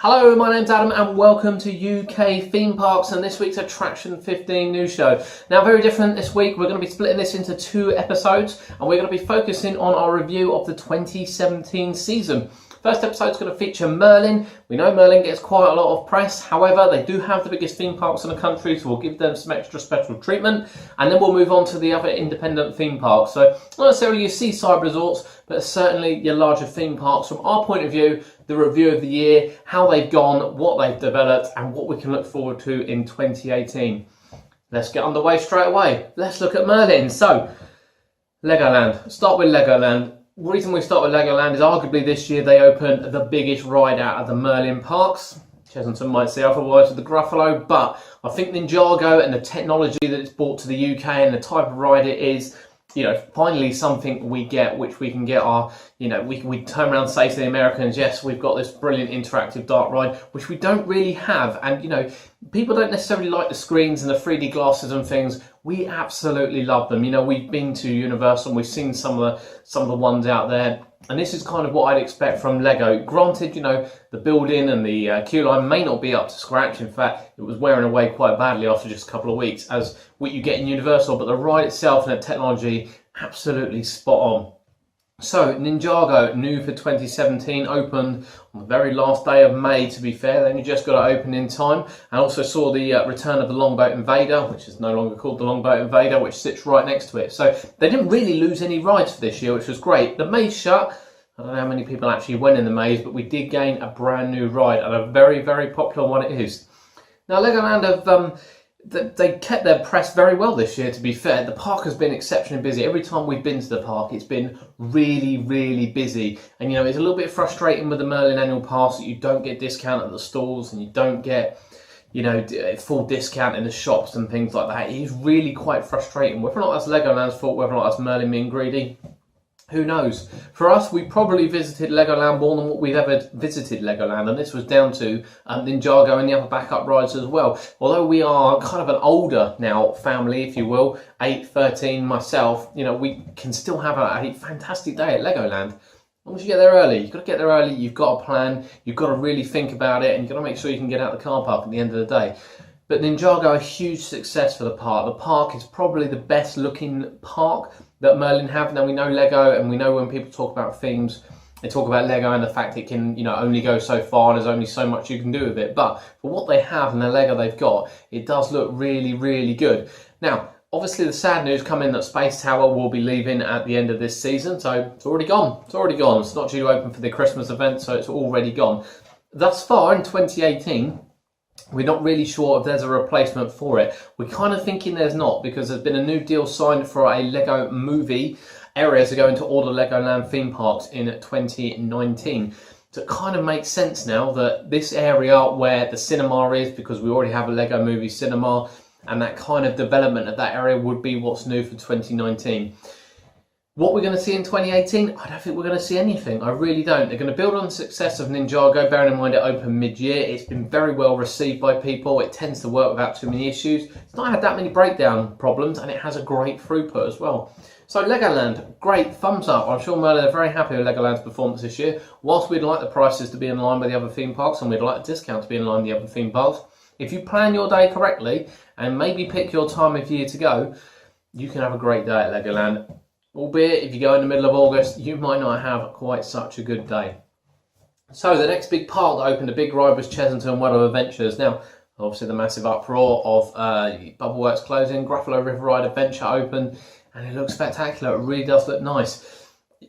Hello, my name's Adam and welcome to UK Theme Parks and this week's Attraction 15 news show. Now, very different this week. We're going to be splitting this into two episodes and we're going to be focusing on our review of the 2017 season. First episode is going to feature Merlin. We know Merlin gets quite a lot of press. However, they do have the biggest theme parks in the country, so we'll give them some extra special treatment. And then we'll move on to the other independent theme parks. So not necessarily your seaside resorts, but certainly your larger theme parks. From our point of view, the review of the year, how they've gone, what they've developed, and what we can look forward to in 2018. Let's get underway straight away. Let's look at Merlin. So, Legoland. Start with Legoland. The reason we start with Legoland is arguably this year they opened the biggest ride out of the Merlin parks. Chesington might say otherwise with the Gruffalo, but I think Ninjago and the technology that it's brought to the UK and the type of ride it is, finally something we get, which we can get our, we turn around and say to the Americans, yes, we've got this brilliant interactive dark ride, which we don't really have. And, people don't necessarily like the screens and the 3D glasses and things. We absolutely love them. We've been to Universal and we've seen some of the ones out there. And this is kind of what I'd expect from Lego. Granted, the building and the queue line may not be up to scratch. In fact, it was wearing away quite badly after just a couple of weeks, as what you get in Universal. But the ride itself and the technology, absolutely spot on. So, Ninjago, new for 2017, opened on the very last day of May, to be fair. They only just got it open in time. I also saw the return of the Longboat Invader, which is no longer called the Longboat Invader, which sits right next to it. So, they didn't really lose any rides for this year, which was great. The maze shut. I don't know how many people actually went in the maze, but we did gain a brand new ride, and a very, very popular one it is. Now, Legoland have... They kept their press very well this year, to be fair. The park has been exceptionally busy. Every time we've been to the park, it's been really, really busy. And, it's a little bit frustrating with the Merlin annual pass that you don't get discount at the stalls and you don't get, full discount in the shops and things like that. It is really quite frustrating. Whether or not that's Legoland's fault, whether or not that's Merlin being greedy, who knows? For us, we probably visited Legoland more than what we've ever visited Legoland, and this was down to Ninjago and the other backup rides as well. Although we are kind of an older now family, if you will, 8, 13, myself, we can still have a fantastic day at Legoland. As long as you get there early. You've got to get there early, you've got a plan, you've got to really think about it, and you've got to make sure you can get out of the car park at the end of the day. But Ninjago, a huge success for the park. The park is probably the best looking park that Merlin have. Now, we know Lego, and we know when people talk about themes, they talk about Lego and the fact it can, only go so far and there's only so much you can do with it. But for what they have and the Lego they've got, it does look really, really good. Now, obviously the sad news coming that Space Tower will be leaving at the end of this season, so it's already gone. It's already gone. It's not due to open for the Christmas event, so it's already gone. Thus far in 2018, we're not really sure if there's a replacement for it. We're kind of thinking there's not, because there's been a new deal signed for a Lego movie area to go into all the Legoland theme parks in 2019. So it kind of makes sense now that this area where the cinema is, because we already have a Lego movie cinema, and that kind of development of that area would be what's new for 2019. What we're going to see in 2018, I don't think we're going to see anything. I really don't. They're going to build on the success of Ninjago, bearing in mind it opened mid-year. It's been very well received by people. It tends to work without too many issues. It's not had that many breakdown problems, and it has a great throughput as well. So Legoland, great, thumbs up. I'm sure Merlin are very happy with Legoland's performance this year. Whilst we'd like the prices to be in line with the other theme parks, and we'd like the discount to be in line with the other theme parks, if you plan your day correctly, and maybe pick your time of year to go, you can have a great day at Legoland. Albeit, if you go in the middle of August, you might not have quite such a good day. So the next big park that opened a big ride was Chesington World of Adventures. Now, obviously the massive uproar of Bubbleworks closing, Gruffalo River Ride Adventure opened, and it looks spectacular. It really does look nice.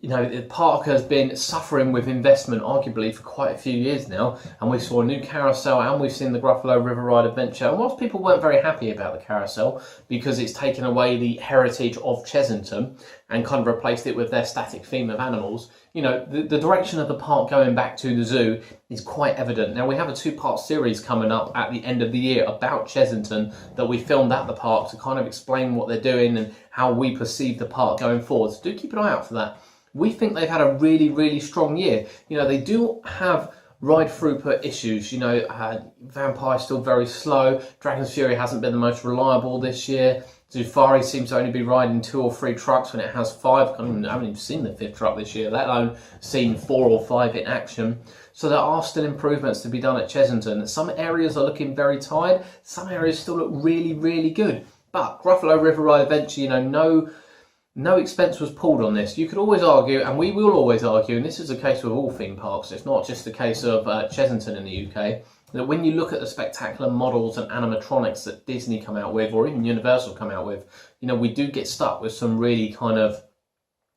The park has been suffering with investment, arguably, for quite a few years now. And we saw a new carousel, and we've seen the Gruffalo River Ride Adventure. And whilst people weren't very happy about the carousel, because it's taken away the heritage of Chesington and kind of replaced it with their static theme of animals, the direction of the park going back to the zoo is quite evident. Now, we have a 2-part series coming up at the end of the year about Chesington that we filmed at the park to kind of explain what they're doing and how we perceive the park going forward. So do keep an eye out for that. We think they've had a really, really strong year. They do have ride throughput issues. Vampire's still very slow. Dragon's Fury hasn't been the most reliable this year. Zufari seems to only be riding 2 or 3 trucks when it has 5. I haven't even seen the 5th truck this year, let alone seen 4 or 5 in action. So there are still improvements to be done at Chessington. Some areas are looking very tired, some areas still look really, really good. But Gruffalo River Ride Adventure, no expense was pulled on this. You could always argue, and we will always argue, and this is the case with all theme parks, it's not just the case of Chessington in the UK, that when you look at the spectacular models and animatronics that Disney come out with, or even Universal come out with, we do get stuck with some really kind of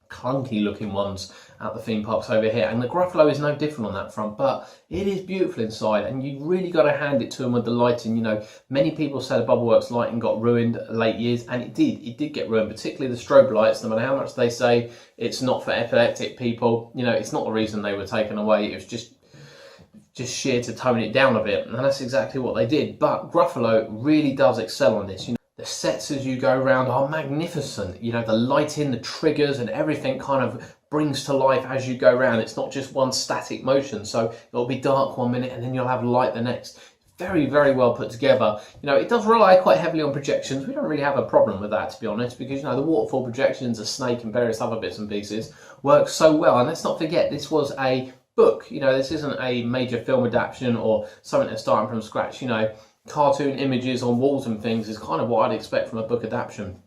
clunky looking ones at the theme parks over here, and the Gruffalo is no different on that front, but it is beautiful inside, and you really got to hand it to them with the lighting. Many people say the Bubbleworks lighting got ruined late years, and it did get ruined, particularly the strobe lights. No matter how much they say it's not for epileptic people, it's not the reason they were taken away. It was just sheer to tone it down a bit, and that's exactly what they did. But Gruffalo really does excel on this. The sets as you go around are magnificent. The lighting, the triggers, and everything kind of brings to life as you go around. It's not just one static motion, so it'll be dark one minute and then you'll have light the next. Very, very well put together. It does rely quite heavily on projections. We don't really have a problem with that, to be honest, because the waterfall projections, a snake and various other bits and pieces work so well. And let's not forget, this was a book. This isn't a major film adaptation or something that's starting from scratch. Cartoon images on walls and things is kind of what I'd expect from a book adaptation.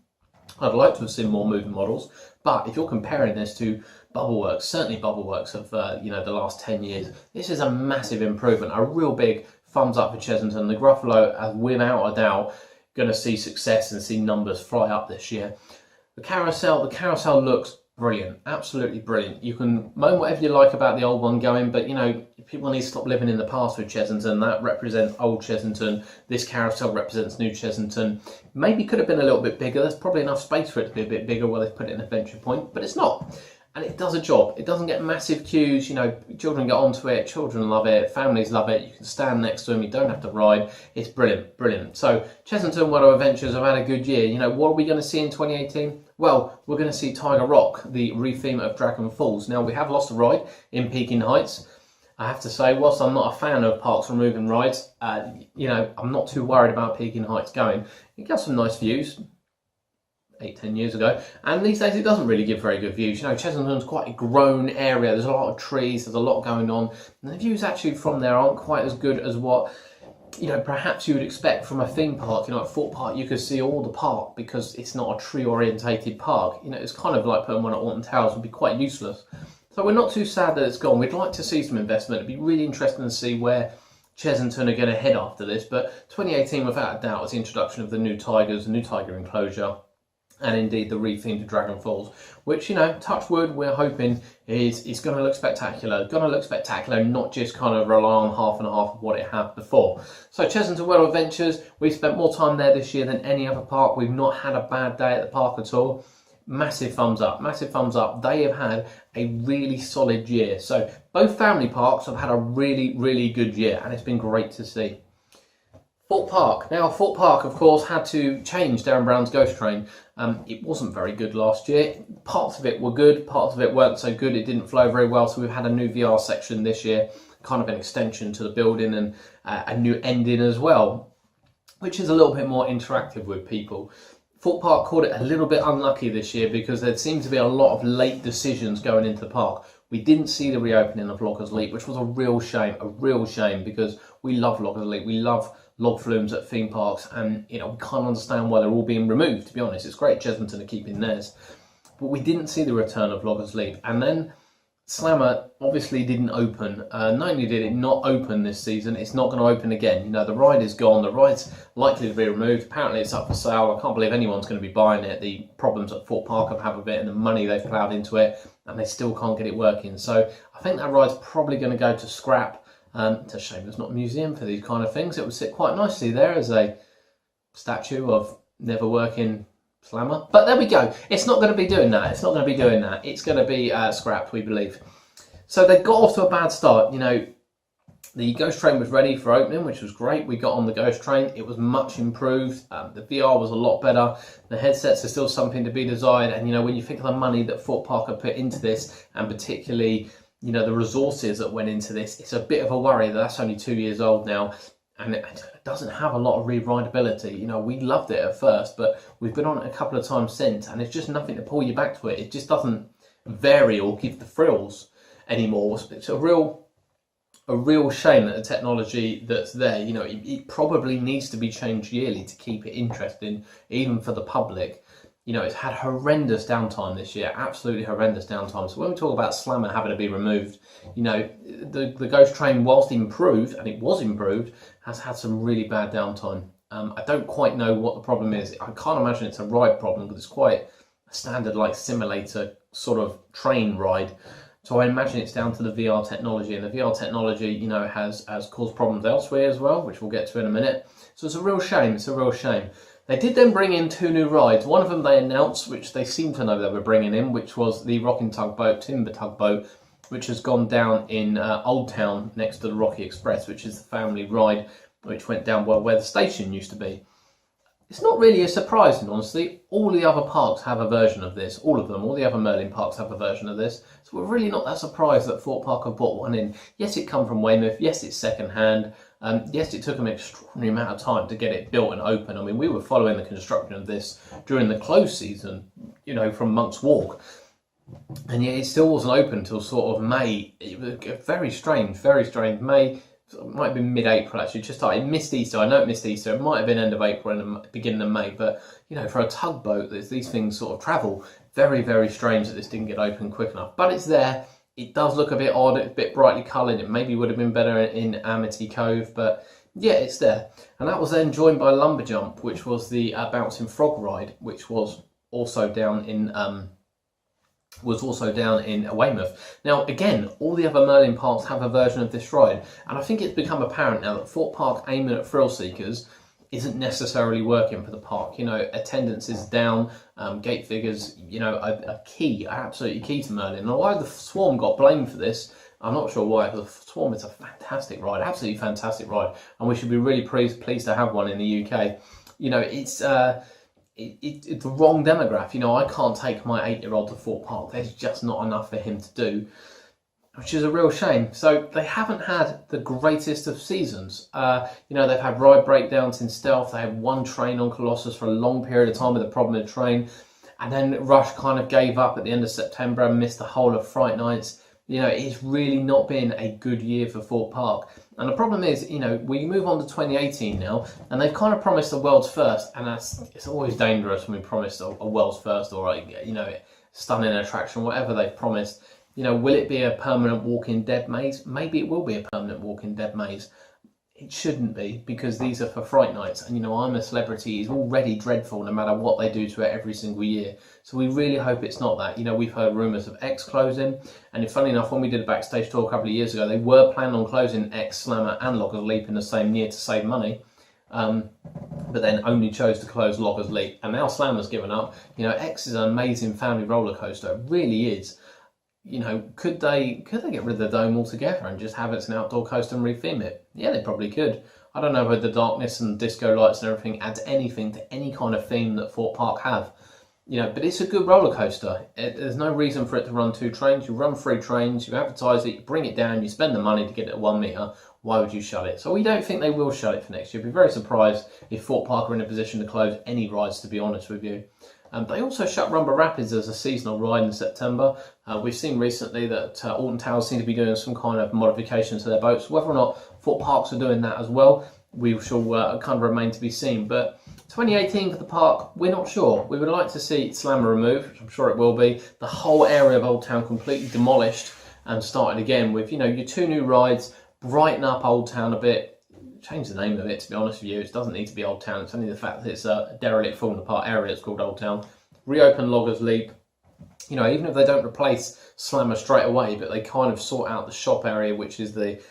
I'd like to have seen more moving models, but if you're comparing this to Bubbleworks, certainly Bubbleworks of the last 10 years, this is a massive improvement, a real big thumbs up for Chessington. The Gruffalo, without a doubt, going to see success and see numbers fly up this year. The carousel looks brilliant, absolutely brilliant. You can moan whatever you like about the old one going, but people need to stop living in the past with Chessington. That represents old Chessington. This carousel represents new Chessington. Maybe could have been a little bit bigger. There's probably enough space for it to be a bit bigger where they've put it in Adventure Point, but it's not. And it does a job. It doesn't get massive queues. Children get onto it, children love it, families love it. You can stand next to them, you don't have to ride. It's brilliant, brilliant. So Chessington World of Adventures have had a good year. What are we going to see in 2018? Well, we're going to see Tiger Rock, the retheme of Dragon Falls. Now, we have lost a ride in Peking Heights. I have to say, whilst I'm not a fan of parks removing rides, I'm not too worried about Peking Heights going. It got some nice views 8-10 years ago, and these days it doesn't really give very good views. Chessington's quite a grown area. There's a lot of trees, there's a lot going on, and the views actually from there aren't quite as good as what perhaps you would expect from a theme park. At Thorpe Park you could see all the park because it's not a tree orientated park. It's kind of like putting one at Alton Towers would be quite useless. So we're not too sad that it's gone. We'd like to see some investment. It'd be really interesting to see where Chessington are going to head after this. But 2018, without a doubt, is the introduction of the new tigers, the new tiger enclosure, and indeed the rethemed Dragon Falls, which, touch wood, we're hoping is going to look spectacular. Going to look spectacular, not just kind of rely on half and half of what it had before. So Chessington World of Adventures, we've spent more time there this year than any other park. We've not had a bad day at the park at all. Massive thumbs up, massive thumbs up. They have had a really solid year. So both family parks have had a really, really good year, and it's been great to see. Thorpe Park. Now, Thorpe Park, of course, had to change Darren Brown's Ghost Train. It wasn't very good last year. Parts of it were good, parts of it weren't so good. It didn't flow very well, so we've had a new VR section this year, kind of an extension to the building, and a new ending as well, which is a little bit more interactive with people. Thorpe Park called it a little bit unlucky this year because there seemed to be a lot of late decisions going into the park. We didn't see the reopening of Loggers Leap, which was a real shame because we love Loggers Leap. We love log flumes at theme parks, and we can't understand why they're all being removed, to be honest. It's great Chessington are keeping theirs. But we didn't see the return of Loggers Leap. And then Slammer obviously didn't open. Not only did it not open this season, it's not going to open again. The ride is gone. The ride's likely to be removed. Apparently it's up for sale. I can't believe anyone's going to be buying it. The problems that Thorpe Park have had with it and the money they've ploughed into it, and they still can't get it working. So I think that ride's probably going to go to scrap. It's a shame there's not a museum for these kind of things. It would sit quite nicely there as a statue of never working Slammer. But there we go. It's not going to be doing that. It's not going to be doing that. It's going to be scrapped, we believe. So they got off to a bad start. The Ghost Train was ready for opening, which was great. We got on the Ghost Train. It was much improved. The VR was a lot better. The headsets are still something to be desired. And, when you think of the money that Thorpe Park have put into this, and particularly, the resources that went into this, it's a bit of a worry that that's only 2 years old now. and it doesn't have a lot of re-rideability. You know, we loved it at first, but we've been on it a couple of times since, and it's just nothing to pull you back to it. It just doesn't vary or give the thrills anymore. It's a real shame that the technology that's there, you know, it probably needs to be changed yearly to keep it interesting, even for the public. You know, it's had horrendous downtime this year, absolutely horrendous downtime. So when we talk about Slammer having to be removed, you know, the Ghost Train, whilst improved, and it was improved, has had some really bad downtime. I don't quite know what the problem is. I can't imagine it's a ride problem, because it's quite a standard, like, simulator sort of train ride. So I imagine it's down to the VR technology, and the VR technology, you know, has caused problems elsewhere as well, which we'll get to in a minute. So it's a real shame. It's a real shame. They did then bring in 2 new rides. One of them they announced, which they seem to know they were bringing in, which was the Rocking Tugboat, Timber Tugboat, which has gone down in Old Town next to the Rocky Express, which is the family ride, which went down where the station used to be. It's not really a surprise, honestly. All the other parks have a version of this. All of them. All the other Merlin parks have a version of this. So we're really not that surprised that Thorpe Park have bought one in. Yes, it come from Weymouth. Yes, it's second hand. Yes, it took them an extraordinary amount of time to get it built and open. I mean, we were following the construction of this during the close season, you know, from Monk's Walk. And yet it still wasn't open until sort of May. It was very strange, very strange. May, it might have been mid-April actually, just started. It missed Easter. I know it missed Easter. It might have been end of April and the beginning of May. But, you know, for a tugboat, these things sort of travel. Very, very strange that this didn't get open quick enough. But it's there. It does look a bit odd. It's a bit brightly coloured. It maybe would have been better in Amity Cove. But, yeah, it's there. And that was then joined by Lumberjump, which was the Bouncing Frog ride, which was also down in Weymouth. Now, again, all the other Merlin parks have a version of this ride, and I think it's become apparent now that Thorpe Park aiming at thrill seekers isn't necessarily working for the park. You know, attendance is down, gate figures, you know, are absolutely key to Merlin. Now, why the Swarm got blamed for this, I'm not sure why. The Swarm is a fantastic ride, absolutely fantastic ride, and we should be really pleased to have one in the UK. You know, it's the wrong demographic. You know, I can't take my 8-year-old to Thorpe Park. There's just not enough for him to do, which is a real shame. So they haven't had the greatest of seasons. You know, they've had ride breakdowns in Stealth. They had one train on Colossus for a long period of time with a problem with the train. And then Rush kind of gave up at the end of September and missed the whole of Fright Nights. You know, it's really not been a good year for Thorpe Park. And the problem is, you know, we move on to 2018 now, and they've kind of promised a world's first, and it's always dangerous when we promise a world's first or a, you know, stunning attraction, whatever they've promised. You know, will it be a permanent walk-in dead maze? Maybe it will be a permanent walk-in dead maze. It shouldn't be, because these are for Fright Nights, and you know, I'm a Celebrity is already dreadful no matter what they do to it every single year. So we really hope it's not that. You know, we've heard rumours of X closing, and funny enough, when we did a backstage tour a couple of years ago, they were planning on closing X, Slammer and Loggers Leap in the same year to save money, but then only chose to close Loggers Leap, and now Slammer's given up. You know, X is an amazing family roller coaster, it really is. You know, could they get rid of the dome altogether and just have it as an outdoor coaster and retheme it? Yeah, they probably could. I don't know whether the darkness and disco lights and everything adds anything to any kind of theme that Thorpe Park have. You know, but it's a good roller coaster. There's no reason for it to run 2 trains. You run 3 trains, you advertise it, you bring it down, you spend the money to get it at 1 metre. Why would you shut it? So we don't think they will shut it for next year. I'd be very surprised if Thorpe Park are in a position to close any rides, to be honest with you. They also shut Rumba Rapids as a seasonal ride in September. We've seen recently that Alton Towers seem to be doing some kind of modifications to their boats. Whether or not Thorpe Parks are doing that as well, we shall kind of remain to be seen. But 2018 for the park, we're not sure. We would like to see Slammer removed, which I'm sure it will be. The whole area of Old Town completely demolished and started again with, you know, your 2 new rides, brighten up Old Town a bit. Change the name of it, to be honest with you. It doesn't need to be Old Town. It's only the fact that it's a derelict, falling apart area that's called Old Town. Reopen Loggers Leap. You know, even if they don't replace Slammer straight away, but they kind of sort out the shop area, which is the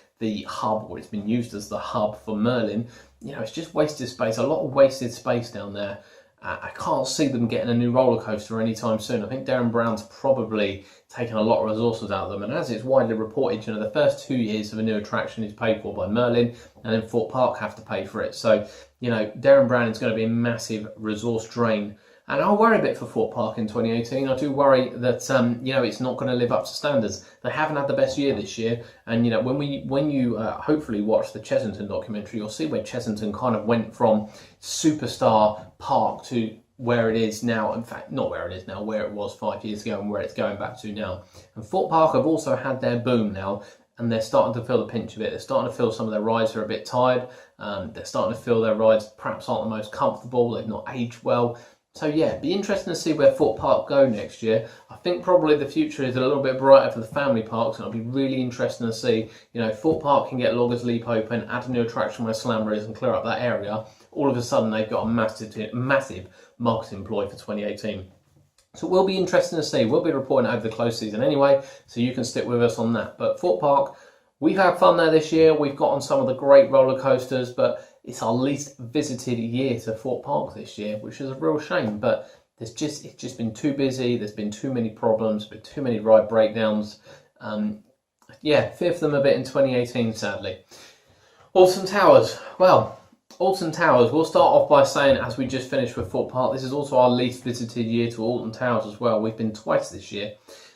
hub, or it's been used as the hub for Merlin. You know, it's just wasted space. A lot of wasted space down there. I can't see them getting a new roller coaster anytime soon. I think Darren Brown's probably taken a lot of resources out of them, and as it's widely reported, you know, the first 2 years of a new attraction is paid for by Merlin, and then Thorpe Park have to pay for it. So, you know, Darren Brown is going to be a massive resource drain And I worry a bit for Thorpe Park in 2018. I do worry that it's not going to live up to standards. They haven't had the best year this year, and when you hopefully watch the Chessington documentary, you'll see where Chessington kind of went from superstar park to where it is now. In fact, not where it is now, where it was 5 years ago, and where it's going back to now. And Thorpe Park have also had their boom now, and they're starting to feel the pinch of it. They're starting to feel some of their rides are a bit tired. They're starting to feel their rides perhaps aren't the most comfortable. They've not aged well. So yeah, be interesting to see where Thorpe Park go next year. I think probably the future is a little bit brighter for the family parks, and it'll be really interesting to see. Thorpe Park can get Loggers Leap open, add a new attraction where Slammer is, and clear up that area. All of a sudden, they've got a massive marketing ploy for 2018. So it will be interesting to see. We'll be reporting over the close season anyway, so you can stick with us on that. But Thorpe Park, we've had fun there this year. We've got on some of the great roller coasters, but it's our least visited year to Thorpe Park this year, which is a real shame. But it's just been too busy. There's been too many problems, been too many ride breakdowns. Fifth them a bit in 2018, sadly. Alton Towers. Well, Alton Towers, we'll start off by saying, as we just finished with Thorpe Park, this is also our least visited year to Alton Towers as well. We've been twice this year.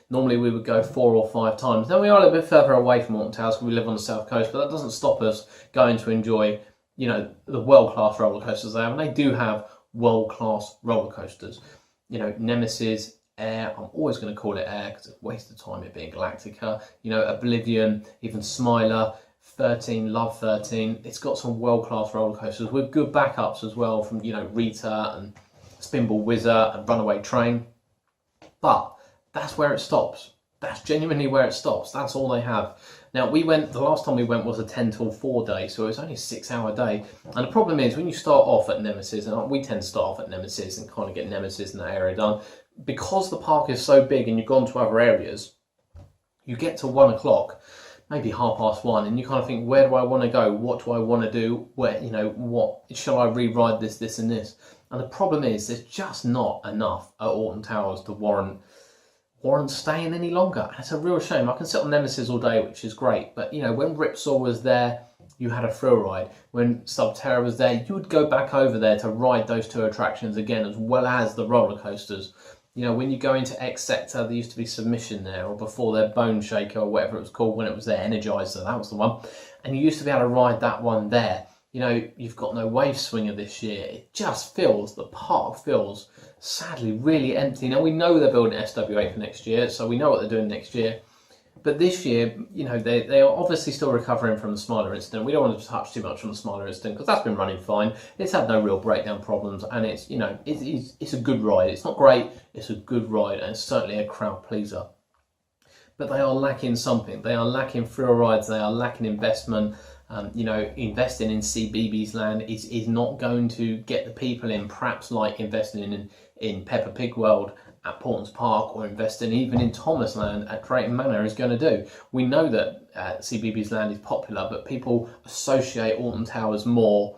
Normally we would go 4 or 5 times. Now we are a little bit further away from Alton Towers because we live on the south coast, but that doesn't stop us going to enjoy the world-class roller coasters they have, and they do have world-class roller coasters. Nemesis, Air, I'm always going to call it Air because it's a waste of time it being Galactica, Oblivion, even Smiler, 13, Love 13. It's got some world-class roller coasters with good backups as well from, Rita and Spinball Wizard and Runaway Train. But that's where it stops. That's genuinely where it stops. That's all they have. Now, the last time we went was a 10 till 4 day, so it was only a 6-hour day. And the problem is, when you start off at Nemesis, and we tend to start off at Nemesis and kind of get Nemesis in that area done, because the park is so big and you've gone to other areas, you get to 1 o'clock, maybe 1:30, and you kind of think, where do I want to go? What do I want to do? Where, what shall I re-ride this and this? And the problem is, there's just not enough at Alton Towers to warrant staying any longer. And it's a real shame. I can sit on Nemesis all day, which is great, but when Ripsaw was there, you had a thrill ride. When Subterra was there, you would go back over there to ride those 2 attractions again, as well as the roller coasters. When you go into X Sector, there used to be Submission there, or before their Bone Shaker, or whatever it was called when it was their Energizer, that was the one. And you used to be able to ride that one there. You've got no Wave Swinger this year. It just feels, the park feels sadly really empty. Now we know they're building SW8 for next year, so we know what they're doing next year. But this year, they are obviously still recovering from the Smiler incident. We don't want to touch too much on the Smiler incident because that's been running fine. It's had no real breakdown problems, and it's it's a good ride. It's not great, it's a good ride, and it's certainly a crowd pleaser. But they are lacking something. They are lacking thrill rides. They are lacking investment. Investing in CBeebies Land is not going to get the people in, perhaps like investing in Peppa Pig World at Portons Park, or investing even in Thomas Land at Drayton Manor is going to do. We know that CBeebies Land is popular, but people associate Alton Towers more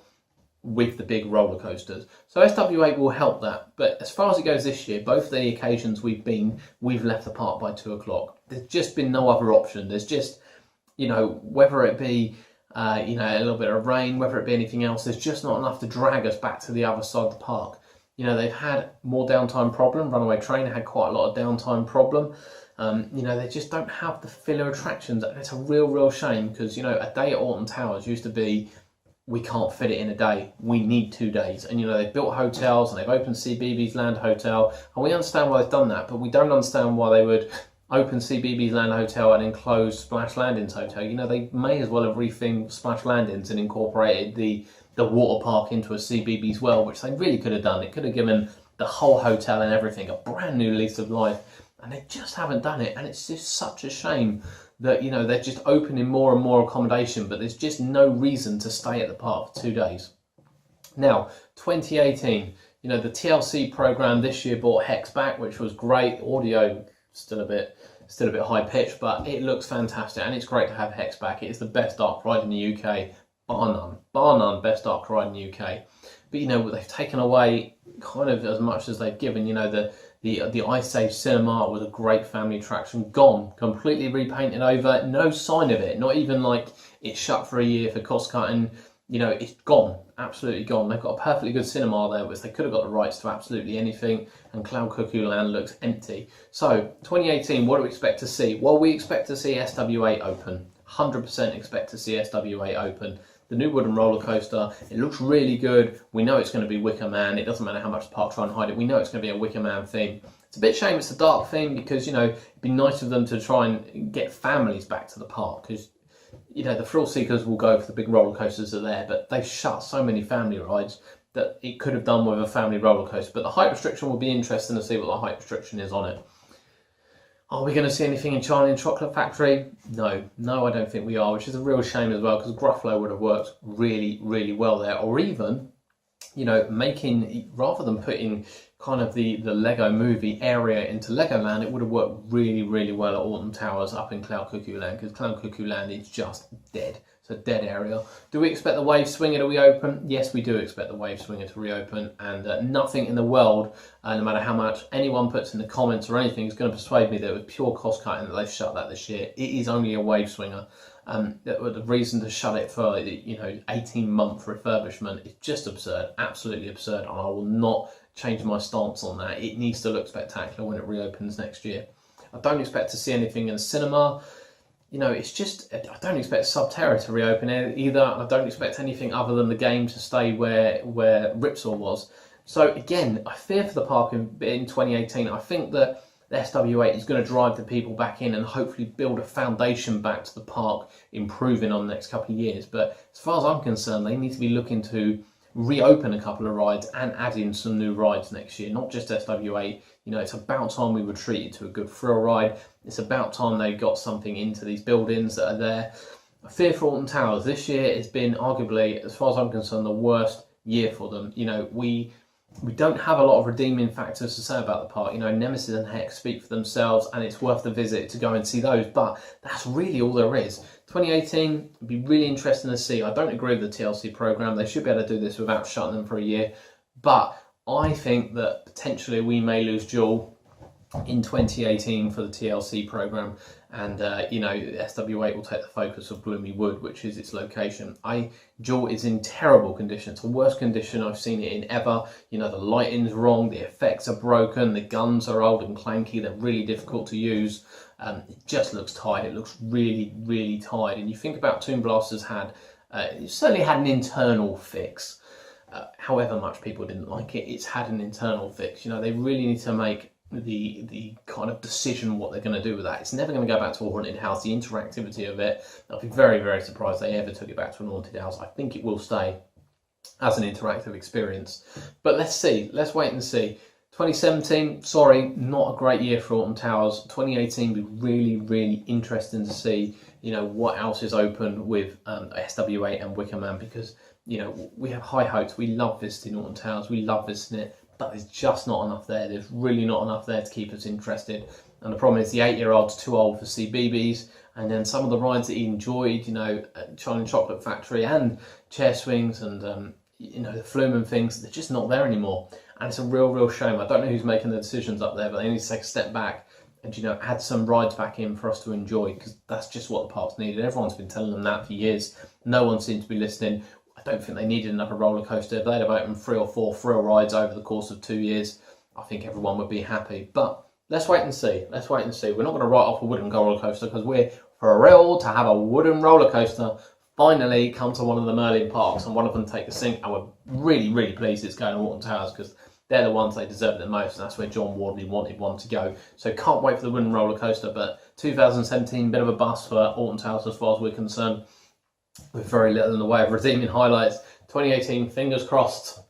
with the big roller coasters. So SW8 will help that. But as far as it goes this year, both the occasions we've left the park by 2 o'clock. There's just been no other option. There's just, whether it be a little bit of rain, whether it be anything else, there's just not enough to drag us back to the other side of the park. They've had more downtime problem. Runaway Train had quite a lot of downtime problem. They just don't have the filler attractions, and it's a real shame because, a day at Alton Towers used to be, we can't fit it in a day, we need 2 days. And, they've built hotels and they've opened CBeebies Land Hotel, and we understand why they've done that, but we don't understand why they would open CBeebies Land Hotel and then close Splash Landings Hotel. They may as well have rethemed Splash Landings and incorporated the water park into a CBeebies World, which they really could have done. It could have given the whole hotel and everything a brand new lease of life, and they just haven't done it. And it's just such a shame that they're just opening more and more accommodation, but there's just no reason to stay at the park for 2 days. Now 2018, the TLC program this year brought Hex back, which was great. Audio still a bit high pitched, but it looks fantastic, and it's great to have Hex back. It is the best dark ride in the UK, bar none, best dark ride in the UK. But they've taken away kind of as much as they've given. The Ice Age Cinema was a great family attraction, gone, completely repainted over, no sign of it, not even like it shut for a year for cost cutting. it's gone, absolutely gone. They've got a perfectly good cinema there, which they could have got the rights to absolutely anything, and Cloud Cuckoo Land looks empty. So 2018, what do we expect to see? Well, we expect to see SW8 open. 100% expect to see SW8 open. The new wooden roller coaster, it looks really good. We know it's going to be Wicker Man. It doesn't matter how much the park try and hide it. We know it's going to be a Wicker Man theme. It's a bit shame it's a dark theme because, it'd be nice of them to try and get families back to the park because, the thrill seekers will go for the big roller coasters that are there, but they've shut so many family rides that it could have done with a family roller coaster. But the height restriction will be interesting to see what the height restriction is on it. Are we going to see anything in Charlie and Chocolate Factory? No, I don't think we are, which is a real shame as well because Gruffalo would have worked really, really well there. Or even, making, rather than putting kind of the Lego movie area into Legoland, it would have worked really, really well at Alton Towers up in Cloud Cuckoo Land because Cloud Cuckoo Land is just dead. It's a dead area. Do we expect the Wave Swinger to reopen? Yes, we do expect the Wave Swinger to reopen, and nothing in the world, no matter how much anyone puts in the comments or anything, is going to persuade me that it was pure cost cutting that they've shut that this year. It is only a Wave Swinger. The reason to shut it for 18-month refurbishment is just absurd, absolutely absurd, and I will not change my stance on that. It needs to look spectacular when it reopens next year. I don't expect to see anything in the cinema. It's just, I don't expect Subterra to reopen either. I don't expect anything other than the game to stay where Ripsaw was. So again, I fear for the park in 2018. I think that the SW8 is going to drive the people back in and hopefully build a foundation back to the park, improving on the next couple of years. But as far as I'm concerned, they need to be looking to reopen a couple of rides and add in some new rides next year, not just SW8. It's about time we were treated to a good thrill ride. It's about time they got something into these buildings that are there. I fear for Alton Towers. This year has been arguably, as far as I'm concerned, the worst year for them. We don't have a lot of redeeming factors to say about the park. Nemesis and Hex speak for themselves, and it's worth the visit to go and see those, but that's really all there is. 2018 would be really interesting to see. I don't agree with the TLC program. They should be able to do this without shutting them for a year, but I think that potentially we may lose Jewel in 2018 for the TLC program, and SW8 will take the focus of Gloomy Wood, which is its location. Jewel is in terrible condition. It's the worst condition I've seen it in ever. The lighting's wrong, the effects are broken, the guns are old and clanky, they're really difficult to use. It just looks tired. It looks really, really tired. And you think about Toon Blasters it certainly had an internal fix. However much people didn't like it, it's had an internal fix. They really need to make the kind of decision what they're going to do with that. It's never going to go back to a haunted house. The interactivity of it, I'll be very, very surprised they ever took it back to an haunted house. I think it will stay as an interactive experience. But let's see. Let's wait and see. 2017, sorry, not a great year for Alton Towers. 2018 will be really, really interesting to see, what else is open with SW8 and Wicker Man, because, we have high hopes. We love visiting Alton Towers. We love visiting it, but there's just not enough there. There's really not enough there to keep us interested. And the problem is the 8-year-old's too old for CBeebies. And then some of the rides that he enjoyed, Charlie and Chocolate Factory and Chair Swings and, the Flume and things, they're just not there anymore. And it's a real, real shame. I don't know who's making the decisions up there, but they need to take a step back and, add some rides back in for us to enjoy, because that's just what the park's needed. Everyone's been telling them that for years. No one seems to be listening. I don't think they needed another roller coaster. If they'd have opened 3 or 4 thrill rides over the course of 2 years, I think everyone would be happy. But let's wait and see. Let's wait and see. We're not going to write off a wooden roller coaster because we're thrilled to have a wooden roller coaster finally come to one of the Merlin parks and one of them take a sink, and we're really, really pleased it's going to Alton Towers because they're the ones they deserve it the most, and that's where John Wardley wanted one to go. So can't wait for the wooden roller coaster, but 2017, bit of a bust for Alton Towers as far as we're concerned, with very little in the way of redeeming highlights. 2018, fingers crossed,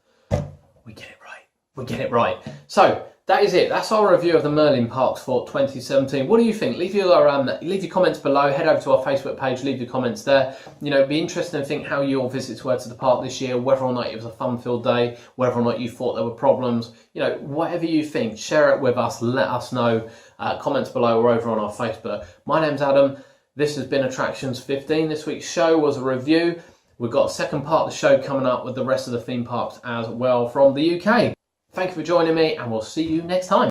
we get it right. We get it right. So that is it. That's our review of the Merlin parks for 2017. What do you think? Leave your comments below. Head over to our Facebook page. Leave your comments there. Be interested to think how your visits were to the park this year. Whether or not it was a fun-filled day. Whether or not you thought there were problems. Whatever you think, share it with us. Let us know. Comments below or over on our Facebook. My name's Adam. This has been Attractions 15. This week's show was a review. We've got a second part of the show coming up with the rest of the theme parks as well from the UK. Thank you for joining me, and we'll see you next time.